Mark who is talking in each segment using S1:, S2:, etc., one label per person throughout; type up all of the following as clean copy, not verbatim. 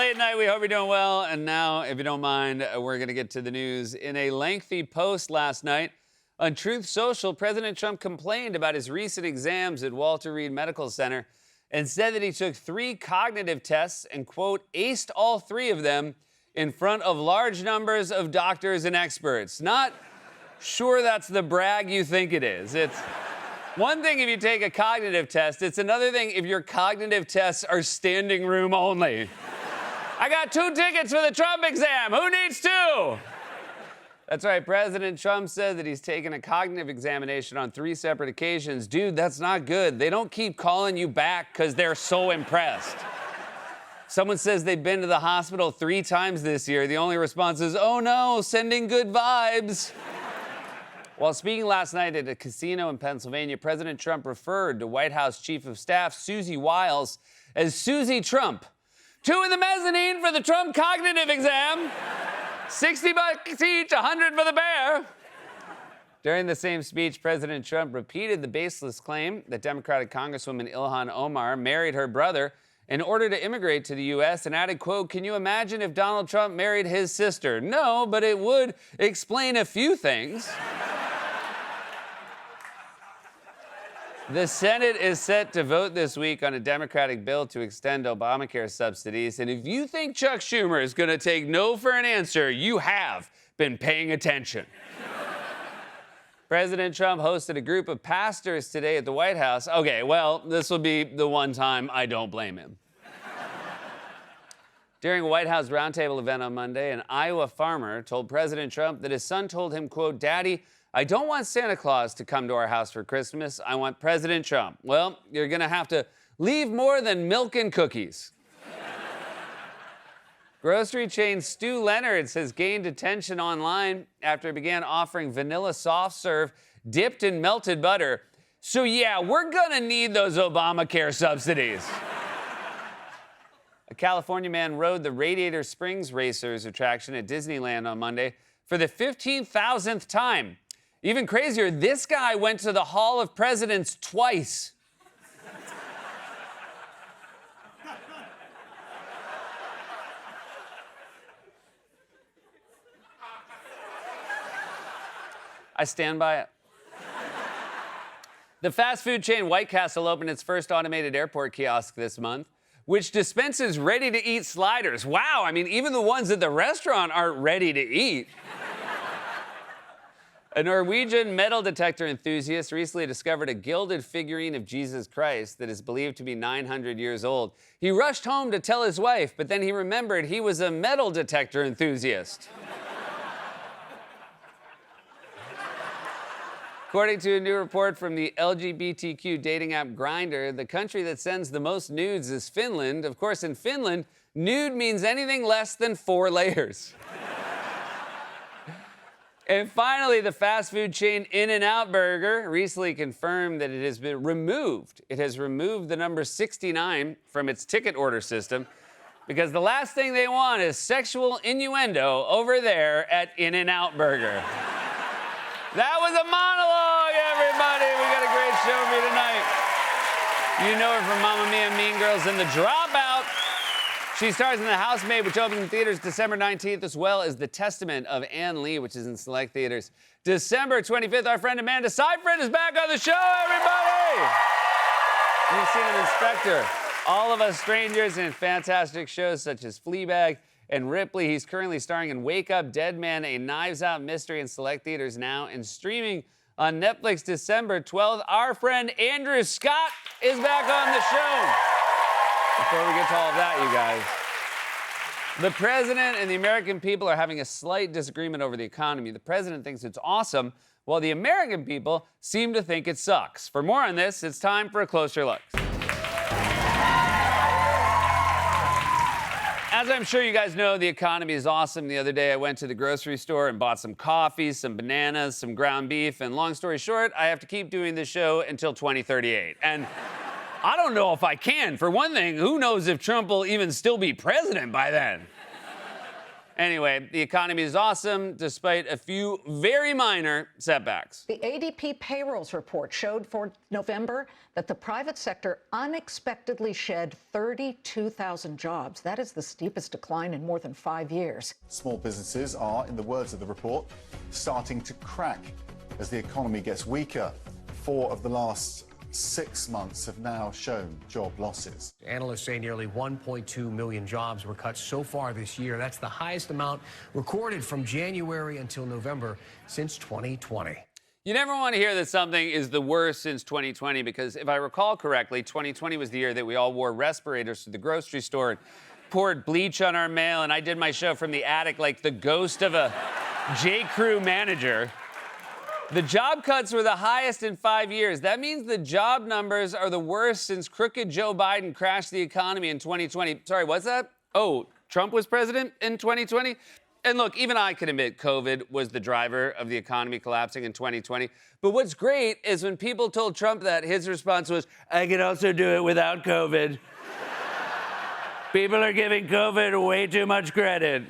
S1: late night. We hope you're doing well. And now, if you don't mind, we're going to get to the news. In a lengthy post last night on Truth Social, President Trump complained about his recent exams at Walter Reed Medical Center and said that he took 3 cognitive tests and, quote, aced all 3 of them in front of large numbers of doctors and experts. Not sure that's the brag you think it is. It's one thing if you take a cognitive test. It's another thing if your cognitive tests are standing room only. I got 2 tickets for the Trump exam. Who needs 2? That's right. President Trump said that he's taken a cognitive examination on 3 separate occasions. Dude, that's not good. They don't keep calling you back because they're so impressed. Someone says they've been to the hospital 3 times this year. The only response is, oh no, sending good vibes. While speaking last night at a casino in Pennsylvania, President Trump referred to White House Chief of Staff Susie Wiles as Susie Trump. 2 in the mezzanine for the Trump cognitive exam. $60 each, $100 for the bear. During the same speech, President Trump repeated the baseless claim that Democratic Congresswoman Ilhan Omar married her brother in order to immigrate to the U.S. and added, quote, can you imagine if Donald Trump married his sister? No, but it would explain a few things. The Senate is set to vote this week on a Democratic bill to extend Obamacare subsidies. And if you think Chuck Schumer is going to take no for an answer, you have been paying attention. President Trump hosted a group of pastors today at the White House. Okay, well, this will be the one time I don't blame him. During a White House roundtable event on Monday, an Iowa farmer told President Trump that his son told him, quote, Daddy, I don't want Santa Claus to come to our house for Christmas. I want President Trump. Well, you're going to have to leave more than milk and cookies. Grocery chain Stu Leonard's has gained attention online after it began offering vanilla soft serve dipped in melted butter. So yeah, we're going to need those Obamacare subsidies. A California man rode the Radiator Springs Racers attraction at Disneyland on Monday for the 15,000th time. Even crazier, this guy went to the Hall of Presidents twice. I stand by it. The fast food chain White Castle opened its first automated airport kiosk this month, which dispenses ready-to-eat sliders. Wow, I mean, even the ones at the restaurant aren't ready to eat. A Norwegian metal detector enthusiast recently discovered a gilded figurine of Jesus Christ that is believed to be 900 years old. He rushed home to tell his wife, but then he remembered he was a metal detector enthusiast. According to a new report from the LGBTQ dating app Grindr, the country that sends the most nudes is Finland. Of course, in Finland, nude means anything less than 4 layers. And finally, the fast food chain In-N-Out Burger recently confirmed that it has been removed. It has removed the number 69 from its ticket order system because the last thing they want is sexual innuendo over there at In-N-Out Burger. That was a monologue, everybody. We got a great show for you tonight. You know her from Mamma Mia, Mean Girls, and The Dropout. She stars in The Housemaid, which opens in theaters December 19th, as well as The Testament of Ann Lee, which is in select theaters December 25th. Our friend Amanda Seyfried is back on the show, everybody! You've seen an Inspector, All of Us Strangers, and fantastic shows such as Fleabag and Ripley. He's currently starring in Wake Up, Dead Man, a Knives Out mystery in select theaters now and streaming on Netflix December 12th. Our friend Andrew Scott is back on the show. Before we get to all of that, you guys, the president and the American people are having a slight disagreement over the economy. The president thinks it's awesome, while the American people seem to think it sucks. For more on this, it's time for a closer look. As I'm sure you guys know, the economy is awesome. The other day, I went to the grocery store and bought some coffee, some bananas, some ground beef, and long story short, I have to keep doing this show until 2038. And I don't know if I can. For one thing, who knows if Trump will even still be president by then? Anyway, the economy is awesome despite a few very minor setbacks.
S2: The ADP payrolls report showed for November that the private sector unexpectedly shed 32,000 jobs. That is the steepest decline in more than 5 years.
S3: Small businesses are, in the words of the report, starting to crack as the economy gets weaker. 4 of the last 6 months have now shown job losses.
S4: Analysts say nearly 1.2 million jobs were cut so far this year. That's the highest amount recorded from January until November since 2020.
S1: You never want to hear that something is the worst since 2020 because if I recall correctly, 2020 was the year that we all wore respirators to the grocery store and poured bleach on our mail, and I did my show from the attic like the ghost of a J.Crew manager. The job cuts were the highest in 5 years. That means the job numbers are the worst since crooked Joe Biden crashed the economy in 2020. Sorry, what's that? Oh, Trump was president in 2020? And look, even I can admit COVID was the driver of the economy collapsing in 2020. But what's great is when people told Trump that, his response was, I can also do it without COVID. People are giving COVID way too much credit.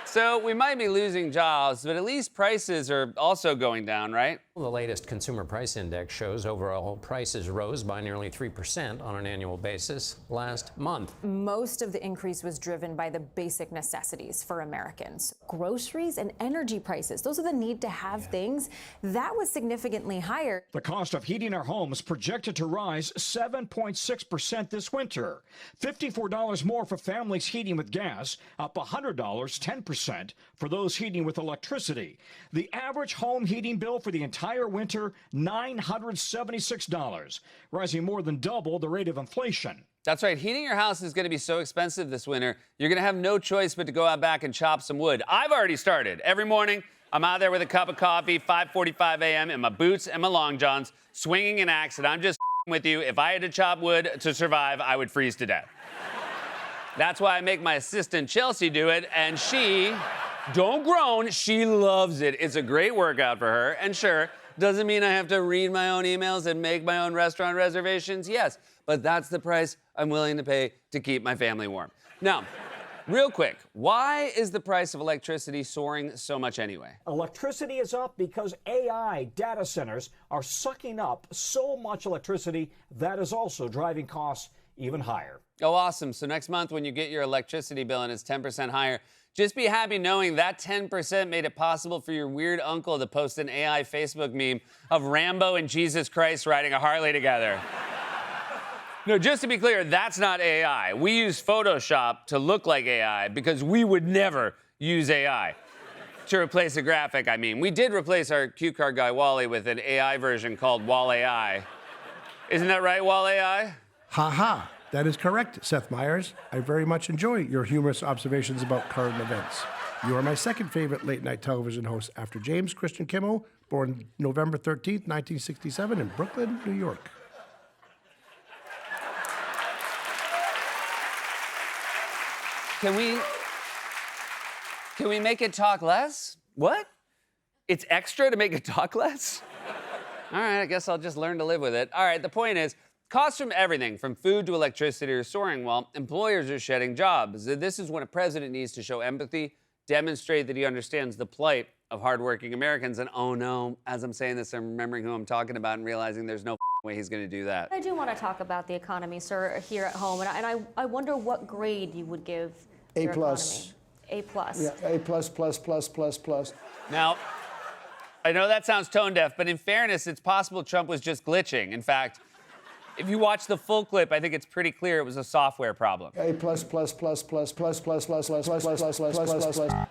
S1: So we might be losing jobs, but at least prices are also going down, right?
S5: The latest consumer price index shows overall prices rose by nearly 3% on an annual basis last month.
S6: Most of the increase was driven by the basic necessities for Americans. Groceries and energy prices, those are the need-to-have things. That was significantly higher.
S7: The cost of heating our homes projected to rise 7.6% this winter. $54 more for families heating with gas, up $100, 10% for those heating with electricity. The average home heating bill for the entire winter, $976, rising more than double the rate of inflation.
S1: That's right. Heating your house is going to be so expensive this winter, you're going to have no choice but to go out back and chop some wood. I've already started. Every morning, I'm out there with a cup of coffee, 5:45 a.m., in my boots and my long johns, swinging an axe, and I'm just with you. If I had to chop wood to survive, I would freeze to death. That's why I make my assistant Chelsea do it, and she, don't groan, she loves it. It's a great workout for her, and sure, doesn't mean I have to read my own emails and make my own restaurant reservations, yes, but that's the price I'm willing to pay to keep my family warm. Now, real quick, why is the price of electricity soaring so much anyway?
S7: Electricity is up because AI data centers are sucking up so much electricity that is also driving costs even higher.
S1: Oh, awesome. So next month when you get your electricity bill and it's 10% higher, just be happy knowing that 10% made it possible for your weird uncle to post an AI Facebook meme of Rambo and Jesus Christ riding a Harley together. No, just to be clear, that's not AI. We use Photoshop to look like AI because we would never use AI to replace a graphic, I mean. We did replace our cue card guy, Wally, with an AI version called Wall AI. Isn't that right, Wall AI?
S8: Ha ha. That is correct, Seth Meyers. I very much enjoy your humorous observations about current events. You are my second favorite late-night television host after James Christian Kimmel, born November 13th, 1967 in Brooklyn, New York.
S1: Can we make it talk less? What? It's extra to make it talk less? All right, I guess I'll just learn to live with it. All right, the point is, costs from everything, from food to electricity, are soaring while employers are shedding jobs. This is when a president needs to show empathy, demonstrate that he understands the plight of hardworking Americans, and oh no, as I'm saying this, I'm remembering who I'm talking about and realizing there's no way he's going to do that.
S9: I do want to talk about the economy, sir, here at home, and I wonder what grade you would give your economy. A plus.
S10: Yeah, A plus, plus, plus, plus, plus.
S1: Now, I know that sounds tone deaf, but in fairness, it's possible Trump was just glitching. In fact, if you watch the full clip, I think it's pretty clear it was a software problem.
S10: A plus, plus, plus, plus, plus, plus, plus, plus, plus, plus, plus, plus, plus, plus.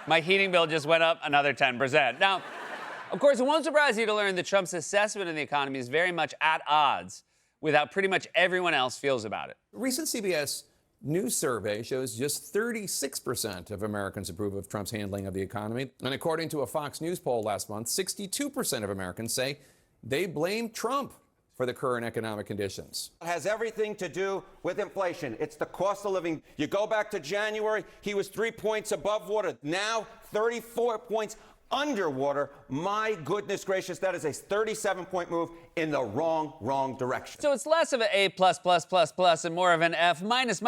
S1: My heating bill just went up another 10%. Now, of course, it won't surprise you to learn that Trump's assessment of the economy is very much at odds with how pretty much everyone else feels about it.
S11: A recent CBS News survey shows just 36% of Americans approve of Trump's handling of the economy. And according to a Fox News poll last month, 62% of Americans say they blame Trump for the current economic conditions.
S12: It has everything to do with inflation. It's the cost of living. You go back to January, he was 3 points above water. Now, 34 points underwater. My goodness gracious, that is a 37-point move in the wrong direction.
S1: So it's less of an A++++ and more of an F minus.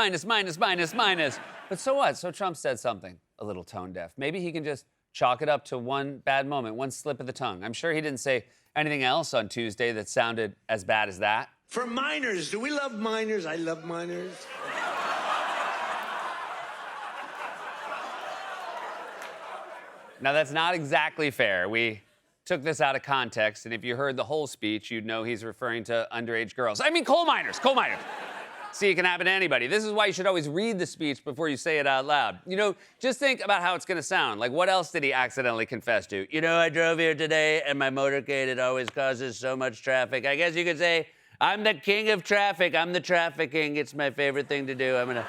S1: But so what? So Trump said something a little tone deaf. Maybe he can just chalk it up to one bad moment, one slip of the tongue. I'm sure he didn't say anything else on Tuesday that sounded as bad as that.
S13: For minors, do we love minors? I love minors.
S1: Now, that's not exactly fair. We took this out of context, and if you heard the whole speech, you'd know he's referring to underage girls. I mean, coal miners. See, it can happen to anybody. This is why you should always read the speech before you say it out loud. You know, just think about how it's going to sound. Like, what else did he accidentally confess to? You know, I drove here today, and my motorcade, it always causes so much traffic. I guess you could say, I'm the king of traffic. I'm the traffic king. It's my favorite thing to do. I'm going to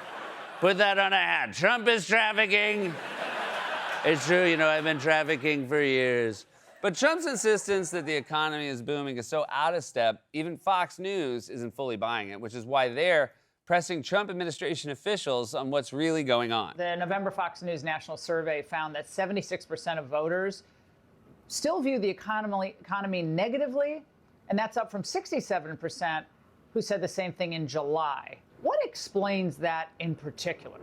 S1: put that on a hat. Trump is trafficking. It's true, you know, I've been trafficking for years. But Trump's insistence that the economy is booming is so out of step, even Fox News isn't fully buying it, which is why they're pressing Trump administration officials on what's really going on.
S14: The November Fox News national survey found that 76% of voters still view the economy negatively, and that's up from 67% who said the same thing in July. What explains that in particular?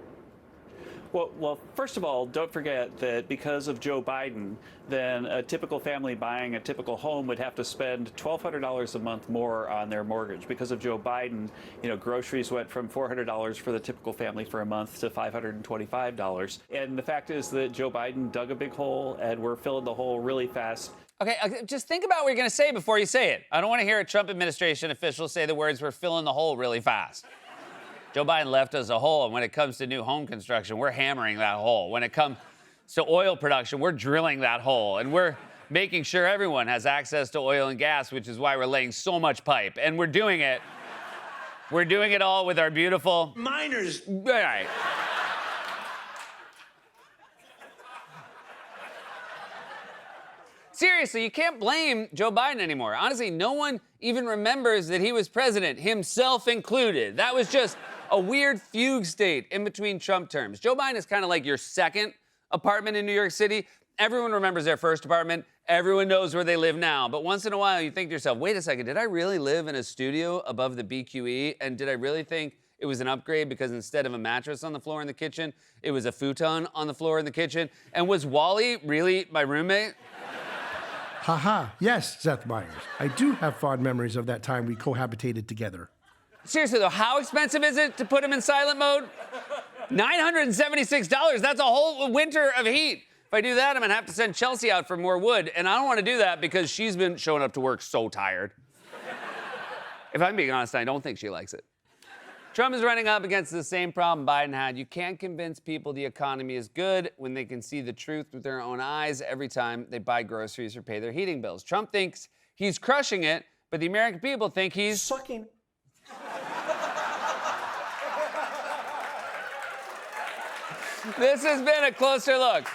S15: Well, first of all, don't forget that because of Joe Biden, then a typical family buying a typical home would have to spend $1,200 a month more on their mortgage. Because of Joe Biden, you know, groceries went from $400 for the typical family for a month to $525. And the fact is that Joe Biden dug a big hole, and we're filling the hole really fast.
S1: Okay, just think about what you're going to say before you say it. I don't want to hear a Trump administration official say the words, we're filling the hole really fast. Joe Biden left us a hole, and when it comes to new home construction, we're hammering that hole. When it comes to oil production, we're drilling that hole, and we're making sure everyone has access to oil and gas, which is why we're laying so much pipe. And we're doing it all with our beautiful...
S13: Miners.
S1: All right. Seriously, you can't blame Joe Biden anymore. Honestly, no one even remembers that he was president, himself included. That was just a weird fugue state in between Trump terms. Joe Biden is kind of like your second apartment in New York City. Everyone remembers their first apartment. Everyone knows where they live now. But once in a while, you think to yourself, wait a second, did I really live in a studio above the BQE? And did I really think it was an upgrade because instead of a mattress on the floor in the kitchen, it was a futon on the floor in the kitchen? And was Wally really my roommate?
S8: Haha, yes, Seth Meyers. I do have fond memories of that time we cohabitated together.
S1: Seriously, though, how expensive is it to put him in silent mode? $976. That's a whole winter of heat. If I do that, I'm going to have to send Chelsea out for more wood. And I don't want to do that because she's been showing up to work so tired. If I'm being honest, I don't think she likes it. Trump is running up against the same problem Biden had. You can't convince people the economy is good when they can see the truth with their own eyes every time they buy groceries or pay their heating bills. Trump thinks he's crushing it, but the American people think he's...
S10: sucking.
S1: This has been A Closer Look.